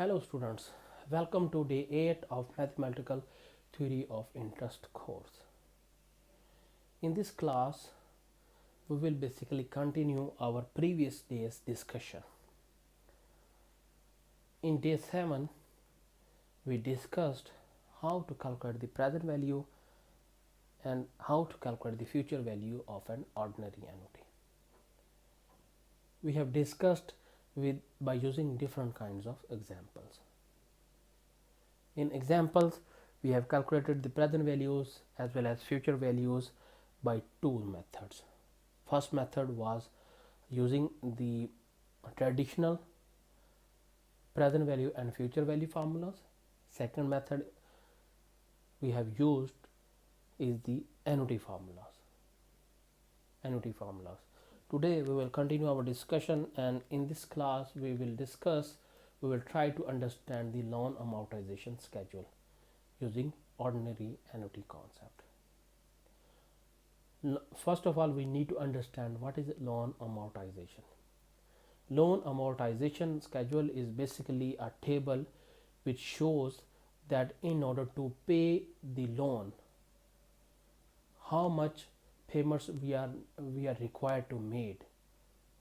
Hello students, welcome to day 8 of Mathematical Theory of Interest course. In this class, we will basically continue our previous day's discussion. In day 7, we discussed how to calculate the present value and how to calculate the future value of an ordinary annuity. We have discussed by using different kinds of examples. In examples, we have calculated the present values as well as future values by two methods. First method was using the traditional present value and future value formulas. Second method we have used is the annuity formulas. Today we will continue our discussion, and in this class we will try to understand the loan amortization schedule using ordinary annuity concept. First of all, we need to understand what is loan amortization. Loan amortization schedule is basically a table which shows that in order to pay the loan, how much payments we are required to make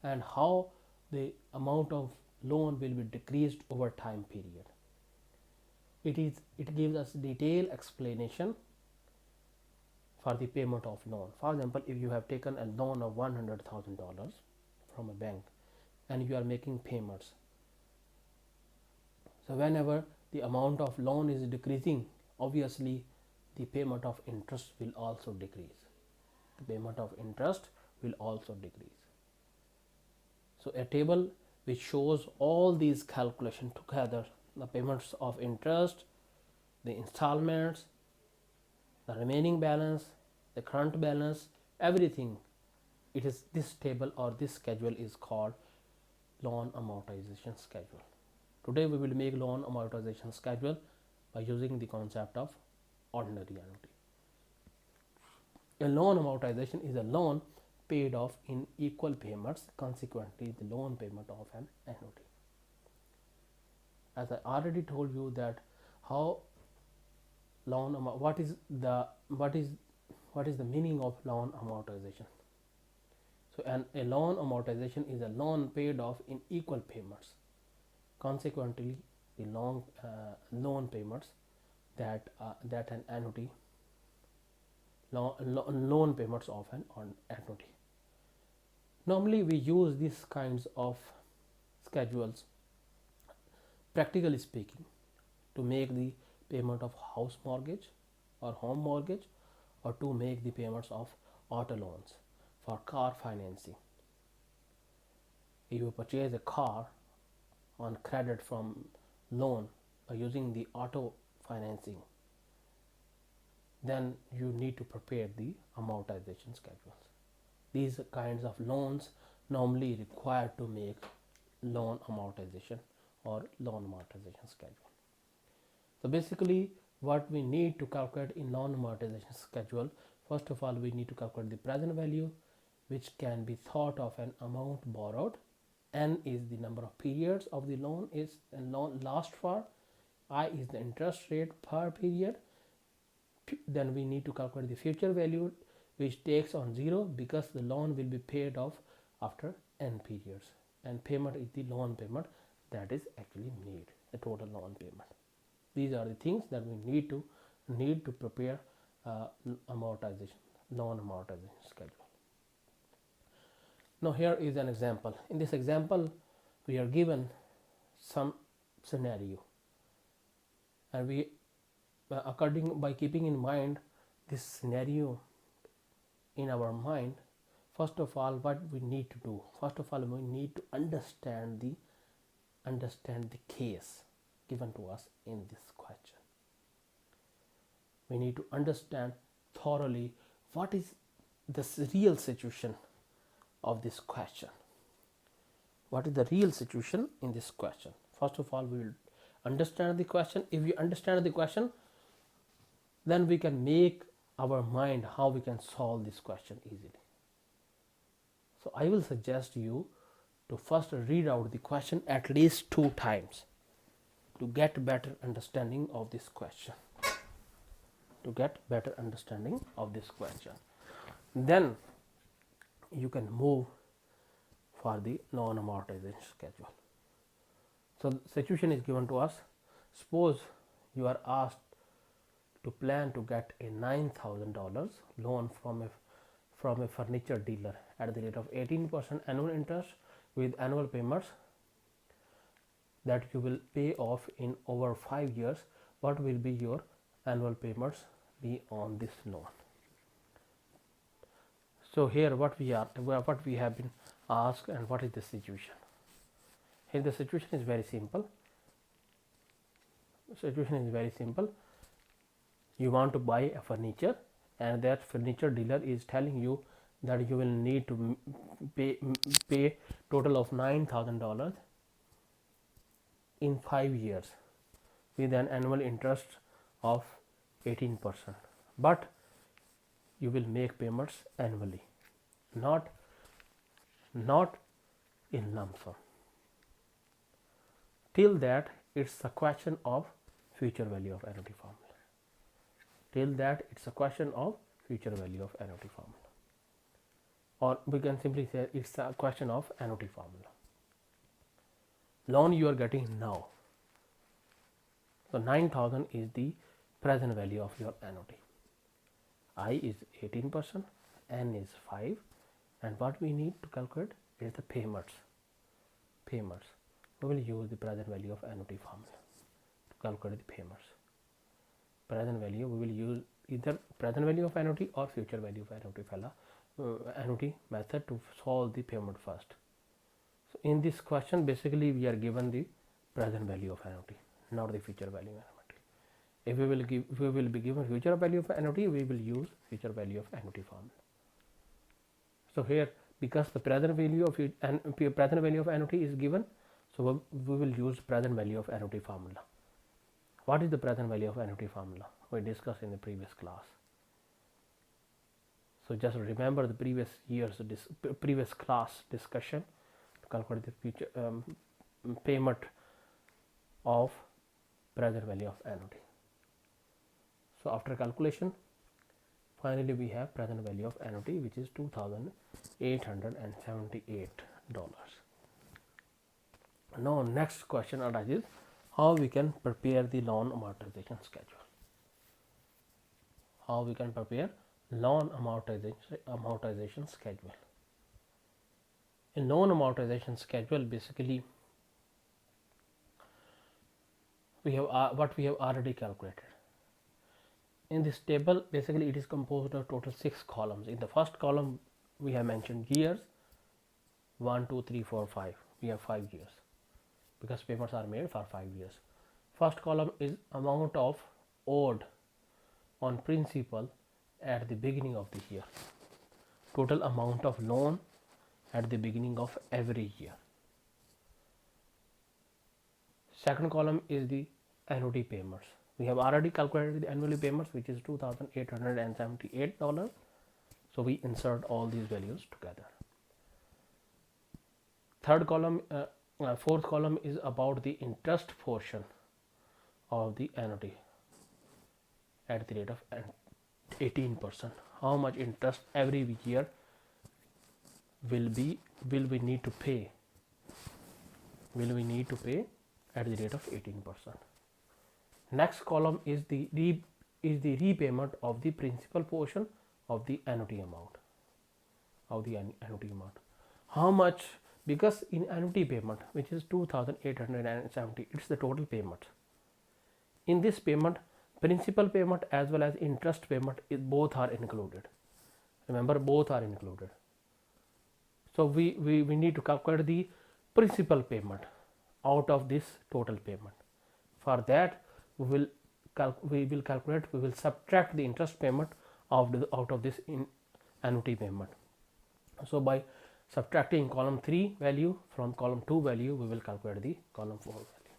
and how the amount of loan will be decreased over time period. It gives us detailed explanation for the payment of loan. For example, if you have taken a loan of $100,000 from a bank and you are making payments, so whenever the amount of loan is decreasing, obviously the payment of interest will also decrease. So a table which shows all these calculations together, the payments of interest, the installments, the remaining balance, the current balance, everything. It is this table or this schedule is called loan amortization schedule. Today we will make loan amortization schedule by using the concept of ordinary annuity. A loan amortization is a loan paid off in equal payments, consequently the loan payment of an annuity. As I already told you that how what is the meaning of loan amortization. So a loan amortization is a loan paid off in equal payments, consequently the loan payments that an annuity loan payments of an annuity. Normally we use these kinds of schedules, practically speaking, to make the payment of house mortgage or home mortgage, or to make the payments of auto loans for car financing. If you purchase a car on credit from loan by using the auto financing, then you need to prepare the amortization schedules. These kinds of loans normally require to make loan amortization or loan amortization schedule. So basically what we need to calculate in loan amortization schedule, first of all we need to calculate the present value, which can be thought of an amount borrowed. N is the number of periods of the loan last for. I is the interest rate per period. Then we need to calculate the future value, which takes on 0 because the loan will be paid off after n periods, and payment is the loan payment that is actually made, the total loan payment. These are the things that we need to prepare loan amortization schedule. Now here is an example. In this example we are given some scenario, and we by keeping in mind this scenario in our mind, first of all what we need to do, we need to understand the case given to us in this question. We need to understand thoroughly what is the real situation of this question. What is the real situation in this question? First of all, we will understand the question. If we understand the question, then we can make our mind how we can solve this question easily. So I will suggest you to first read out the question at least 2 times. to get better understanding of this question. Then you can move for the loan amortization schedule. So the situation is given to us. Suppose you are asked to plan to get a $9,000 loan from a furniture dealer at the rate of 18% annual interest with annual payments that you will pay off in over 5 years. What will be your annual payments be on this loan? So here what we have been asked, and what is the situation? Here the situation is very simple. You want to buy a furniture, and that furniture dealer is telling you that you will need to pay total of $9,000 in 5 years with an annual interest of 18%, but you will make payments annually, not in lump sum. Till that, it's a question of future value of annuity formula. Or we can simply say it's a question of annuity formula. Loan you are getting now. So 9,000 is the present value of your annuity. I is 18%, N is 5, and what we need to calculate is the payments. We will use the present value of annuity formula to calculate the payments. Present value, we will use either present value of annuity or future value of annuity method to solve the payment first. So in this question, basically we are given the present value of annuity, not the future value of annuity. If we will be given future value of annuity, we will use future value of annuity formula. So here, because the present value of annuity is given, so we will use present value of annuity formula. What is the present value of annuity formula? We discussed in the previous class. So just remember the previous class discussion to calculate the future payment of present value of annuity. So after calculation, finally we have present value of annuity, which is $2,878. Now next question arises, how we can prepare the loan amortization schedule. In loan amortization schedule, basically we have what we have already calculated. In this table, basically it is composed of total 6 columns. In the first column, we have mentioned years 1, 2, 3, 4, 5. We have 5 years because payments are made for 5 years. First column is amount of owed on principal at the beginning of the year. Total amount of loan at the beginning of every year. Second column is the annuity payments. We have already calculated the annual payments, which is $2,878. So we insert all these values together. Fourth column is about the interest portion of the annuity at the rate of 18%. How much interest every year will we need to pay? At the rate of 18%. Next column is the repayment of the principal portion of the annuity amount. How much? Because in annuity payment, which is 2,870, it's the total payment. In this payment, principal payment as well as interest payment both are included. Remember, both are included. So we need to calculate the principal payment out of this total payment. For that, we will subtract the interest payment out of this annuity payment. So by subtracting column 3 value from column 2 value, we will calculate the column 4 value.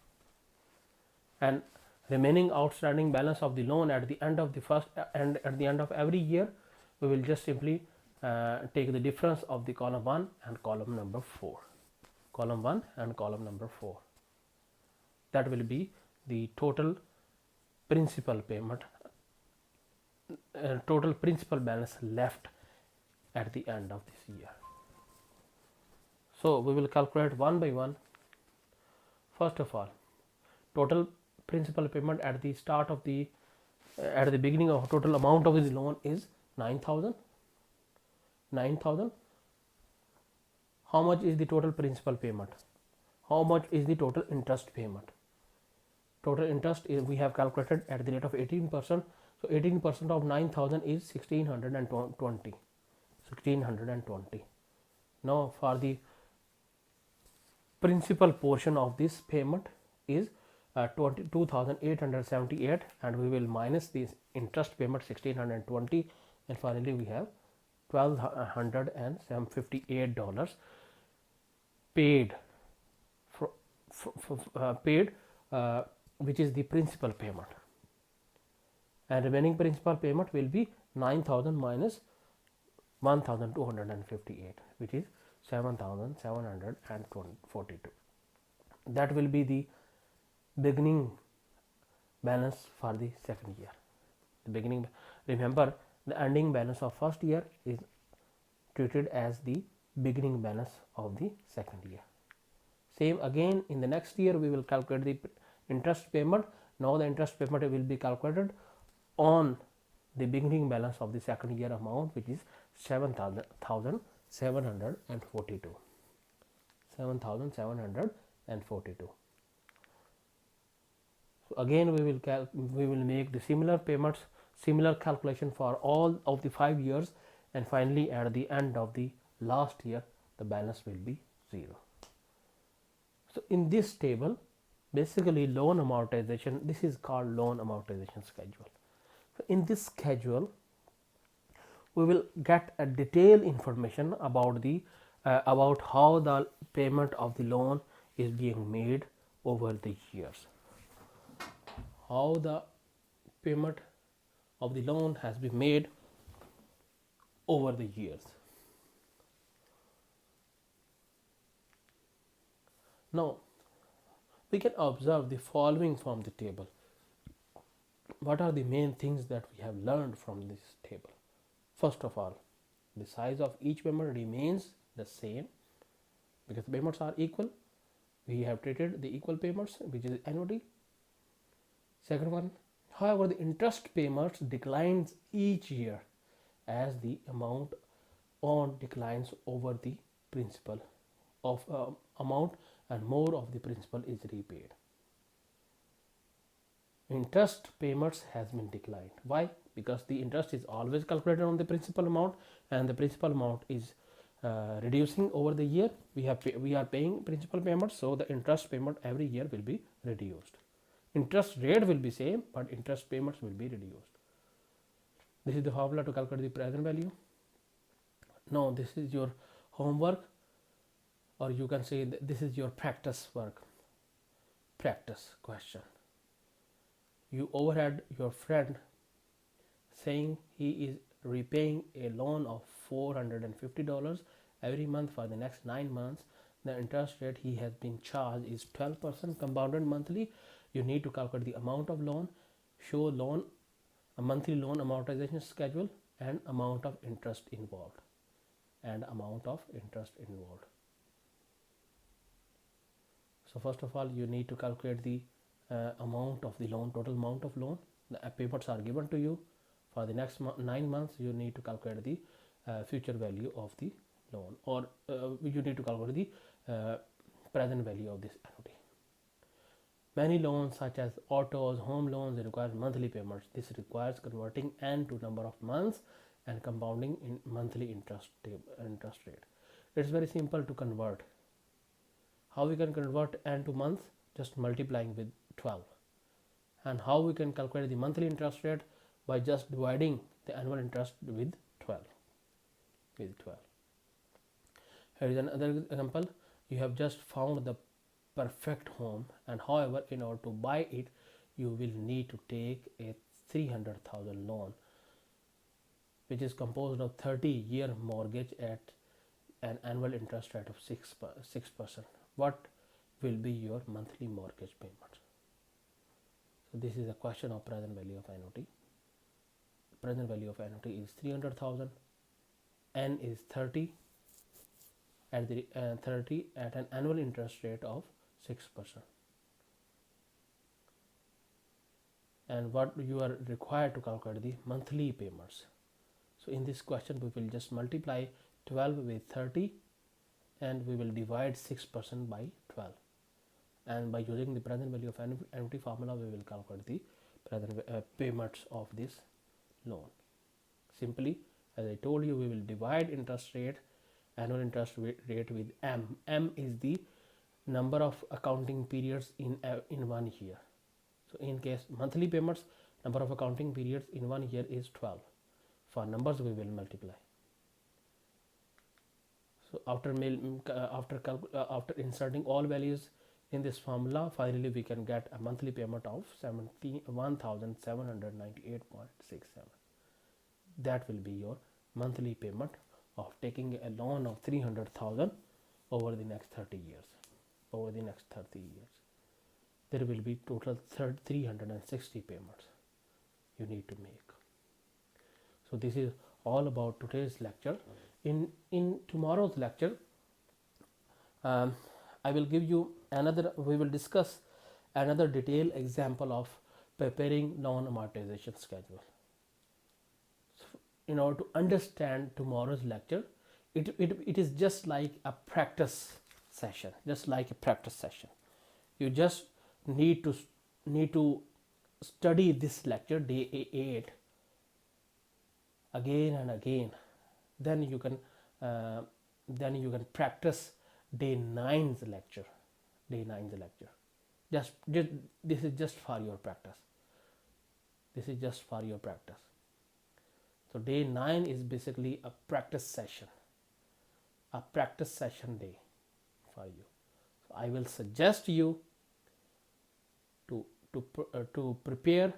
And remaining outstanding balance of the loan at the end of the first and at the end of every year, we will just simply take the difference of the column 1 and column number 4. That will be the total principal payment, total principal balance left at the end of this year. So we will calculate one by one. First of all, total principal payment at the start of the at the beginning of total amount of the loan is 9,000. How much is the total principal payment? How much is the total interest payment? Total interest is, we have calculated at the rate of 18%. So 18% of 9,000 is 1620. 1620. Now for the principal portion of this payment is 22,878, and we will minus this interest payment 1620, and finally we have $1,258 paid paid, which is the principal payment, and remaining principal payment will be 9,000 minus 1,258, which is 7,742. That will be the beginning balance for the second year. The beginning, remember, the ending balance of first year is treated as the beginning balance of the second year. Same again in the next year we will calculate the interest payment. Now the interest payment will be calculated on the beginning balance of the second year amount, which is 7,742. 7,742. So again we will make the similar payments, similar calculation for all of the 5 years, and finally at the end of the last year the balance will be 0. So in this table, basically loan amortization, this is called loan amortization schedule. So in this schedule we will get a detailed information about the about how the payment of the loan is being made over the years, how the payment of the loan has been made over the years. Now we can observe the following from the table. What are the main things that we have learned from this table? First of all, the size of each payment remains the same because the payments are equal. We have treated the equal payments, which is annuity. Second one, however, the interest payments declines each year as the amount on declines over the principal of amount, and more of the principal is repaid. Interest payments has been declined. Why? Because the interest is always calculated on the principal amount, and the principal amount is reducing over the year. We are paying principal payments, so the interest payment every year will be reduced. Interest rate will be same, but interest payments will be reduced. This is the formula to calculate the present value. Now this is your homework, or you can say that this is your practice work, practice question. You overheard your friend saying he is repaying a loan of $450 every month for the next 9 months. The interest rate he has been charged is 12% compounded monthly. You need to calculate the amount of loan, show a monthly loan amortization schedule, and amount of interest involved. So first of all, you need to calculate the amount of the loan, total amount of loan. The payments are given to you for the next 9 months. You need to calculate the future value of the loan, or you need to calculate the present value of this annuity. Many loans such as autos, home loans require monthly payments. This requires converting N to number of months and compounding in monthly interest rate. It's very simple to convert. How we can convert N to months? Just multiplying with 12. And how we can calculate the monthly interest rate? By just dividing the annual interest with 12. Here is another example. You have just found the perfect home, and however, in order to buy it, you will need to take a 300,000 loan, which is composed of 30-year mortgage at an annual interest rate of 6%. What will be your monthly mortgage payment? So this is a question of present value of annuity. Present value of annuity is 300,000. N is 30 at the 30 at an annual interest rate of 6%. And what you are required to calculate the monthly payments. So in this question we will just multiply 12 with 30 and we will divide 6% by 12, and by using the present value of annuity formula we will calculate the present payments of this loan. Simply, as I told you, we will divide interest rate, annual interest rate with M. M is the number of accounting periods in 1 year. So in case monthly payments, number of accounting periods in 1 year is 12. For numbers we will multiply. So after inserting all values in this formula, finally we can get a monthly payment of 1,798.67. That will be your monthly payment of taking a loan of 300,000 over the next 30 years. Over the next 30 years, there will be total 360 payments you need to make. So this is all about today's lecture. In tomorrow's lecture, I will give you another. We will discuss another detailed example of preparing loan amortization schedule. So in order to understand tomorrow's lecture, it is just like a practice session. Just like a practice session, you just need to study this lecture day 8 again and again. Then you can practice day 9's lecture. Just this is just for your practice. So day 9 is basically a practice session day for you. So I will suggest you to prepare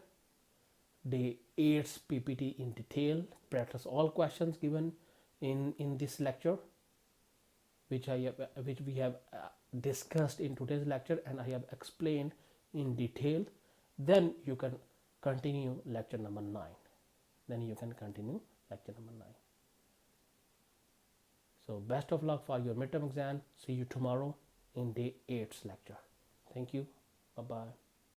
day 8's PPT in detail, practice all questions given in this lecture, which we have discussed in today's lecture and I have explained in detail. Then you can continue lecture number 9. So best of luck for your midterm exam. See you tomorrow in day 8's lecture. Thank you. Bye bye.